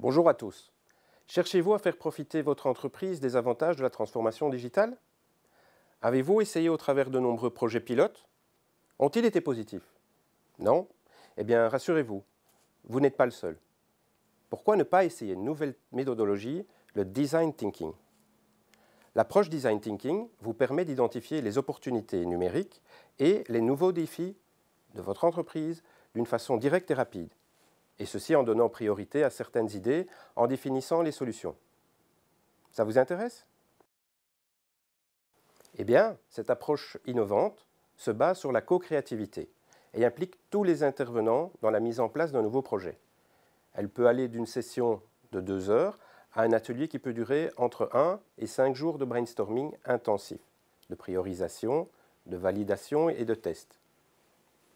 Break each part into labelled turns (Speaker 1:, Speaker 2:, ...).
Speaker 1: Bonjour à tous. Cherchez-vous à faire profiter votre entreprise des avantages de la transformation digitale? Avez-vous essayé au travers de nombreux projets pilotes? Ont-ils été positifs? Non? Eh bien, rassurez-vous, vous n'êtes pas le seul. Pourquoi ne pas essayer une nouvelle méthodologie, le design thinking? L'approche design thinking vous permet d'identifier les opportunités numériques et les nouveaux défis de votre entreprise d'une façon directe et rapide, et ceci en donnant priorité à certaines idées, en définissant les solutions. Ça vous intéresse? Eh bien, cette approche innovante se base sur la co-créativité et implique tous les intervenants dans la mise en place d'un nouveau projet. Elle peut aller d'une session de 2 heures à un atelier qui peut durer entre 1 et 5 jours de brainstorming intensif, de priorisation, de validation et de test.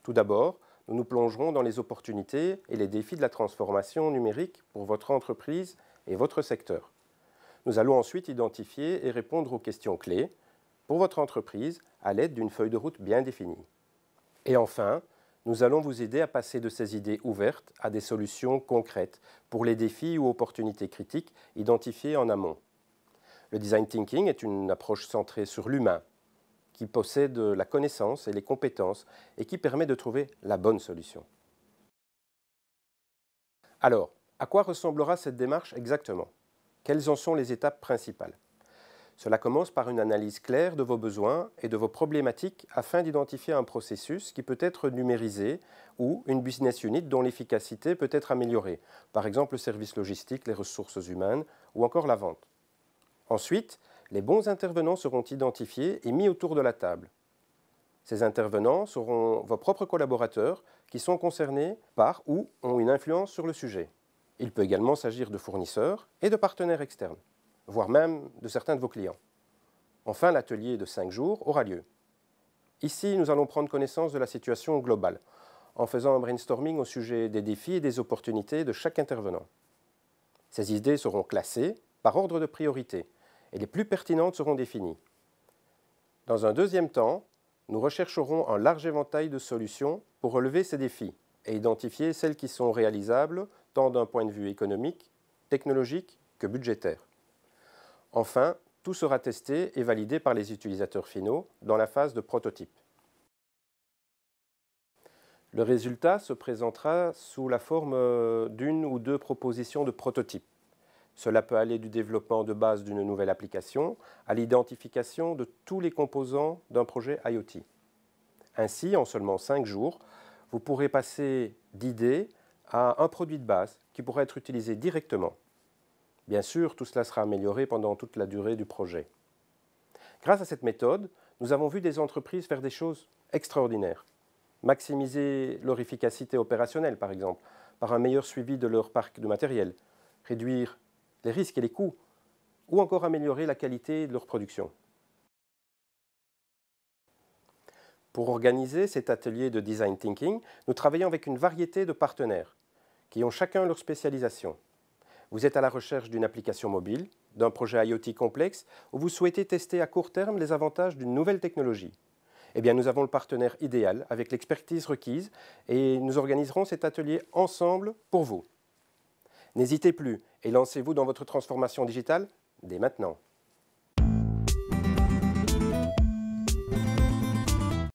Speaker 1: Tout d'abord, nous nous plongerons dans les opportunités et les défis de la transformation numérique pour votre entreprise et votre secteur. Nous allons ensuite identifier et répondre aux questions clés pour votre entreprise à l'aide d'une feuille de route bien définie. Et enfin, nous allons vous aider à passer de ces idées ouvertes à des solutions concrètes pour les défis ou opportunités critiques identifiés en amont. Le design thinking est une approche centrée sur l'humain, qui possède la connaissance et les compétences et qui permet de trouver la bonne solution. Alors, à quoi ressemblera cette démarche exactement? Quelles en sont les étapes principales? Cela commence par une analyse claire de vos besoins et de vos problématiques afin d'identifier un processus qui peut être numérisé ou une business unit dont l'efficacité peut être améliorée, par exemple le service logistique, les ressources humaines ou encore la vente. Ensuite, les bons intervenants seront identifiés et mis autour de la table. Ces intervenants seront vos propres collaborateurs qui sont concernés par ou ont une influence sur le sujet. Il peut également s'agir de fournisseurs et de partenaires externes, voire même de certains de vos clients. Enfin, l'atelier de 5 jours aura lieu. Ici, nous allons prendre connaissance de la situation globale, en faisant un brainstorming au sujet des défis et des opportunités de chaque intervenant. Ces idées seront classées par ordre de priorité, et les plus pertinentes seront définies. Dans un deuxième temps, nous rechercherons un large éventail de solutions pour relever ces défis et identifier celles qui sont réalisables tant d'un point de vue économique, technologique que budgétaire. Enfin, tout sera testé et validé par les utilisateurs finaux dans la phase de prototype. Le résultat se présentera sous la forme d'une ou deux propositions de prototype. Cela peut aller du développement de base d'une nouvelle application à l'identification de tous les composants d'un projet IoT. Ainsi, en seulement 5 jours, vous pourrez passer d'idée à un produit de base qui pourra être utilisé directement. Bien sûr, tout cela sera amélioré pendant toute la durée du projet. Grâce à cette méthode, nous avons vu des entreprises faire des choses extraordinaires. Maximiser leur efficacité opérationnelle, par exemple, par un meilleur suivi de leur parc de matériel, réduire les risques et les coûts, ou encore améliorer la qualité de leur production. Pour organiser cet atelier de design thinking, nous travaillons avec une variété de partenaires qui ont chacun leur spécialisation. Vous êtes à la recherche d'une application mobile, d'un projet IoT complexe, ou vous souhaitez tester à court terme les avantages d'une nouvelle technologie. Eh bien, nous avons le partenaire idéal avec l'expertise requise et nous organiserons cet atelier ensemble pour vous. N'hésitez plus et lancez-vous dans votre transformation digitale dès maintenant.